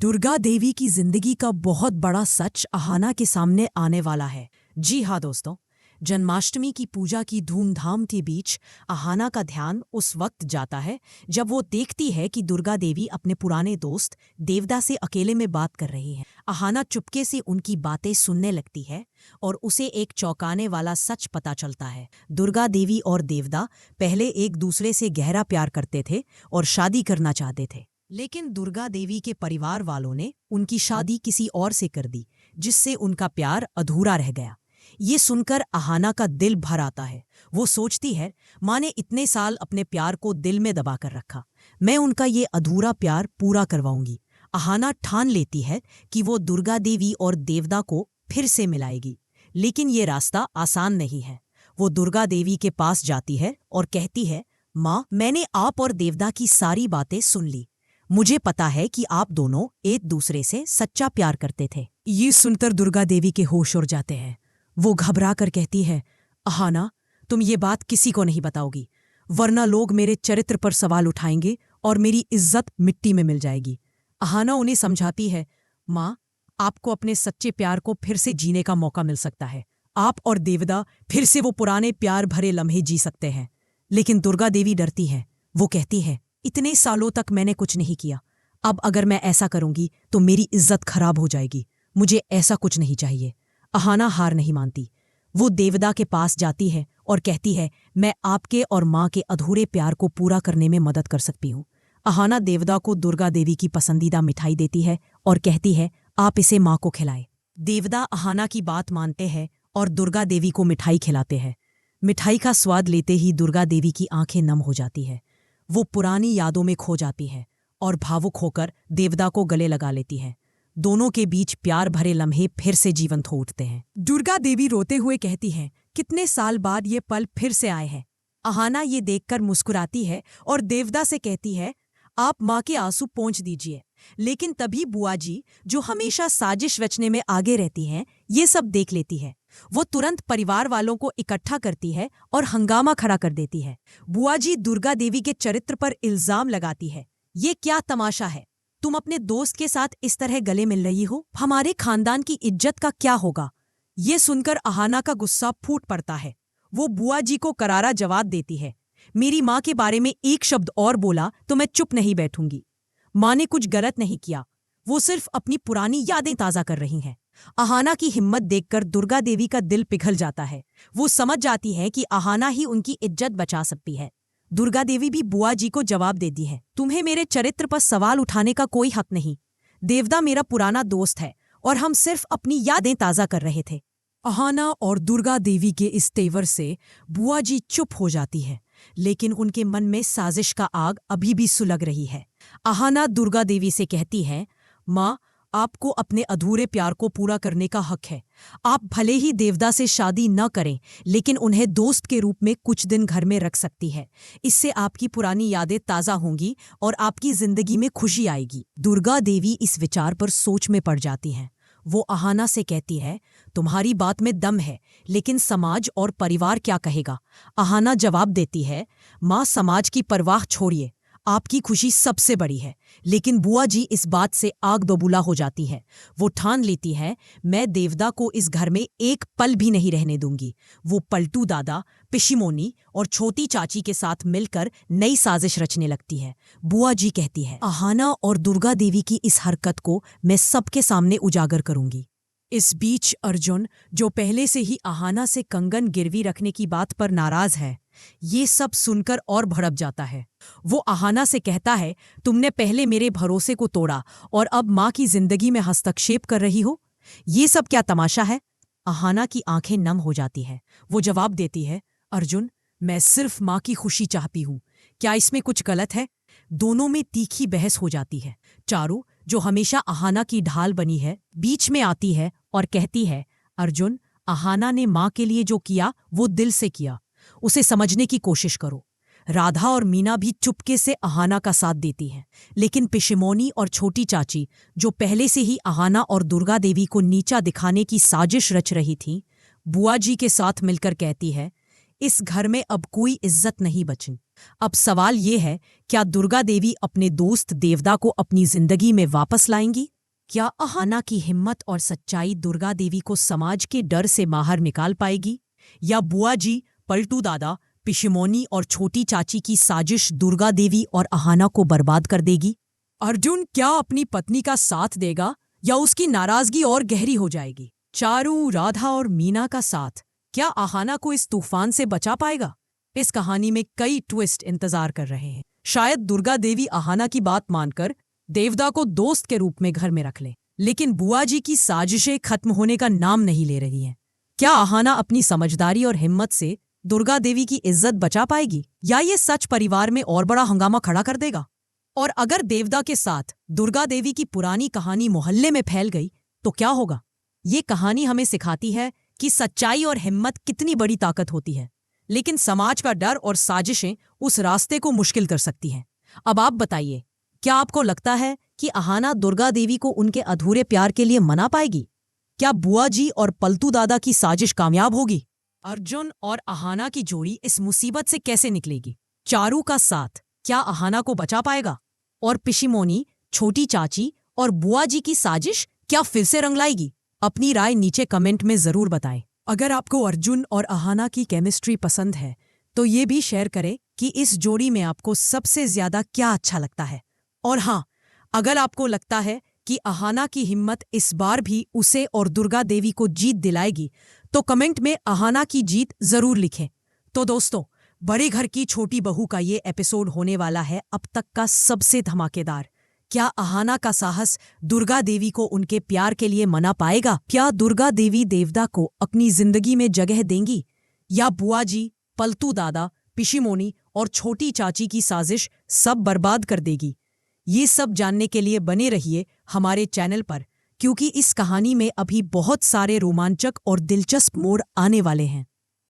दुर्गा देवी की जिंदगी का बहुत बड़ा सच अहाना के सामने आने वाला है। जी हाँ दोस्तों, जन्माष्टमी की पूजा की धूमधाम के बीच अहाना का ध्यान उस वक्त जाता है जब वो देखती है कि दुर्गा देवी अपने पुराने दोस्त देवदा से अकेले में बात कर रही हैं। अहाना चुपके से उनकी बातें सुनने लगती है और उसे एक चौंकाने वाला सच पता चलता है। दुर्गा देवी और देवदा पहले एक दूसरे से गहरा प्यार करते थे और शादी करना चाहते थे, लेकिन दुर्गा देवी के परिवार वालों ने उनकी शादी किसी और से कर दी, जिससे उनका प्यार अधूरा रह गया। ये सुनकर अहाना का दिल भर आता है। वो सोचती है, माँ ने इतने साल अपने प्यार को दिल में दबा कर रखा, मैं उनका ये अधूरा प्यार पूरा करवाऊंगी। अहाना ठान लेती है कि वो दुर्गा देवी और देवदा को फिर से मिलाएगी, लेकिन ये रास्ता आसान नहीं है। वो दुर्गा देवी के पास जाती है और कहती है, माँ, मैंने आप और देवदा की सारी बातें सुन ली। मुझे पता है कि आप दोनों एक दूसरे से सच्चा प्यार करते थे। ये सुनकर दुर्गा देवी के होश उड़ जाते हैं। वो घबरा कर कहती है, अहाना, तुम ये बात किसी को नहीं बताओगी, वरना लोग मेरे चरित्र पर सवाल उठाएंगे और मेरी इज्जत मिट्टी में मिल जाएगी। अहाना उन्हें समझाती है, माँ, आपको अपने सच्चे प्यार को फिर से जीने का मौका मिल सकता है। आप और देवदा फिर से वो पुराने प्यार भरे लम्हे जी सकते हैं। लेकिन दुर्गा देवी डरती है। वो कहती है, इतने सालों तक मैंने कुछ नहीं किया, अब अगर मैं ऐसा करूंगी तो मेरी इज्जत खराब हो जाएगी। मुझे ऐसा कुछ नहीं चाहिए। अहाना हार नहीं मानती। वो देवदा के पास जाती है और कहती है, मैं आपके और माँ के अधूरे प्यार को पूरा करने में मदद कर सकती हूँ। अहाना देवदा को दुर्गा देवी की पसंदीदा मिठाई देती है और कहती है, आप इसे माँ को खिलाएं। देवदा अहाना की बात मानते हैं और दुर्गा देवी को मिठाई खिलाते हैं। मिठाई का स्वाद लेते ही दुर्गा देवी की आंखें नम हो जाती है। वो पुरानी यादों में खो जाती है और भावुक होकर देवदा को गले लगा लेती है। दोनों के बीच प्यार भरे लम्हे फिर से जीवंत हो उठते हैं। दुर्गा देवी रोते हुए कहती है, कितने साल बाद ये पल फिर से आए हैं। अहाना ये देखकर मुस्कुराती है और देवदा से कहती है, आप माँ के आंसू पोंछ दीजिए। लेकिन तभी बुआ जी, जो हमेशा साजिश रचने में आगे रहती हैं, ये सब देख लेती है। वो तुरंत परिवार वालों को इकट्ठा करती है और हंगामा खड़ा कर देती है। बुआ जी दुर्गा देवी के चरित्र पर इल्जाम लगाती है, ये क्या तमाशा है, तुम अपने दोस्त के साथ इस तरह गले मिल रही हो, हमारे खानदान की इज्जत का क्या होगा। ये सुनकर अहाना का गुस्सा फूट पड़ता है। वो बुआ जी को करारा जवाब देती है, मेरी माँ के बारे में एक शब्द और बोला तो मैं चुप नहीं बैठूंगी। माँ ने कुछ गलत नहीं किया, वो सिर्फ अपनी पुरानी यादें ताज़ा कर रही हैं। अहाना की हिम्मत देखकर दुर्गा देवी का दिल पिघल जाता है। वो समझ जाती है कि अहाना ही उनकी इज्जत बचा सकती है। दुर्गा देवी भी बुआ जी को जवाब देती है, तुम्हें मेरे चरित्र पर सवाल उठाने का कोई हक नहीं। देवदा मेरा पुराना दोस्त है और हम सिर्फ अपनी यादें ताज़ा कर रहे थे। अहाना और दुर्गा देवी के इस तेवर से बुआ जी चुप हो जाती है, लेकिन उनके मन में साजिश का आग अभी भी सुलग रही है। अहाना दुर्गा देवी से कहती है, माँ, आपको अपने अधूरे प्यार को पूरा करने का हक है। आप भले ही देवदा से शादी न करें, लेकिन उन्हें दोस्त के रूप में कुछ दिन घर में रख सकती है। इससे आपकी पुरानी यादें ताज़ा होंगी और आपकी जिंदगी में खुशी आएगी। दुर्गा देवी इस विचार पर सोच में पड़ जाती हैं। वो अहाना से कहती है, तुम्हारी बात में दम है, लेकिन समाज और परिवार क्या कहेगा। अहाना जवाब देती है, माँ, समाज की परवाह छोड़िए, आपकी खुशी सबसे बड़ी है। लेकिन बुआ जी इस बात से आग बबूला हो जाती है। वो ठान लेती है, मैं देवदा को इस घर में एक पल भी नहीं रहने दूंगी। वो पलटू दादा, पिशिमोनी और छोटी चाची के साथ मिलकर नई साजिश रचने लगती है। बुआ जी कहती है, अहाना और दुर्गा देवी की इस हरकत को मैं सबके सामने उजागर करूंगी। इस बीच अर्जुन, जो पहले से ही अहाना से कंगन गिरवी रखने की बात पर नाराज है, ये सब सुनकर और भड़क जाता है। वो अहाना से कहता है, तुमने पहले मेरे भरोसे को तोड़ा और अब माँ की जिंदगी में हस्तक्षेप कर रही हो। ये सब क्या तमाशा है। अहाना की आंखें नम हो जाती है। वो जवाब देती है, अर्जुन, मैं सिर्फ माँ की खुशी चाहती हूँ, क्या इसमें कुछ गलत है। दोनों में तीखी बहस हो जाती है। चारू, जो हमेशा अहाना की ढाल बनी है, बीच में आती है और कहती है, अर्जुन, अहाना ने माँ के लिए जो किया वो दिल से किया, उसे समझने की कोशिश करो। राधा और मीना भी चुपके से अहाना का साथ देती हैं, लेकिन पिशिमोनी और छोटी चाची, जो पहले से ही अहाना और दुर्गा देवी को नीचा दिखाने की साजिश रच रही थी, बुआ जी के साथ मिलकर कहती है, इस घर में अब कोई इज्जत नहीं बची। अब सवाल ये है, क्या दुर्गा देवी अपने दोस्त देवदा को अपनी जिंदगी में वापस लाएंगी? क्या अहाना की हिम्मत और सच्चाई दुर्गा देवी को समाज के डर से बाहर निकाल पाएगी? या बुआ जी, पलटू दादा, पिशिमोनी और छोटी चाची की साजिश दुर्गा देवी और अहाना को बर्बाद कर देगी? अर्जुन क्या अपनी पत्नी का साथ देगा या उसकी नाराजगी और गहरी हो जाएगी? चारू, राधा और मीना का साथ क्या अहाना को इस तूफान से बचा पाएगा? इस कहानी में कई ट्विस्ट इंतजार कर रहे हैं। शायद दुर्गा देवी अहाना की बात मानकर देवदा को दोस्त के रूप में घर में रख ले, लेकिन बुआ जी की साजिशें खत्म होने का नाम नहीं ले रही हैं। क्या अहाना अपनी समझदारी और हिम्मत से दुर्गा देवी की इज्जत बचा पाएगी, या ये सच परिवार में और बड़ा हंगामा खड़ा कर देगा? और अगर देवदा के साथ दुर्गा देवी की पुरानी कहानी मोहल्ले में फैल गई तो क्या होगा? ये कहानी हमें सिखाती है कि सच्चाई और हिम्मत कितनी बड़ी ताकत होती है, लेकिन समाज का डर और साजिशें उस रास्ते को मुश्किल कर सकती हैं। अब आप बताइए, क्या आपको लगता है कि अहाना दुर्गा देवी को उनके अधूरे प्यार के लिए मना पाएगी? क्या बुआ जी और पलटू दादा की साजिश कामयाब होगी? अर्जुन और अहाना की जोड़ी इस मुसीबत से कैसे निकलेगी? चारू का साथ क्या अहाना को बचा पाएगा? और पिशिमोनी, छोटी चाची और बुआ जी की साजिश क्या फिर से रंग लाएगी? अपनी राय नीचे कमेंट में जरूर बताएं। अगर आपको अर्जुन और अहाना की केमिस्ट्री पसंद है तो ये भी शेयर करें कि इस जोड़ी में आपको सबसे ज्यादा क्या अच्छा लगता है। और हाँ, अगर आपको लगता है कि अहाना की हिम्मत इस बार भी उसे और दुर्गा देवी को जीत दिलाएगी तो कमेंट में अहाना की जीत जरूर लिखें। तो दोस्तों, बड़े घर की छोटी बहू का ये एपिसोड होने वाला है अब तक का सबसे धमाकेदार। क्या अहाना का साहस दुर्गा देवी को उनके प्यार के लिए मना पाएगा? क्या दुर्गा देवी देवदा को अपनी जिंदगी में जगह देंगी, या बुआ जी, पलटू दादा, पिशिमोनी और छोटी चाची की साजिश सब बर्बाद कर देगी? ये सब जानने के लिए बने रहिए हमारे चैनल पर, क्योंकि इस कहानी में अभी बहुत सारे रोमांचक और दिलचस्प मोड़ आने वाले हैं।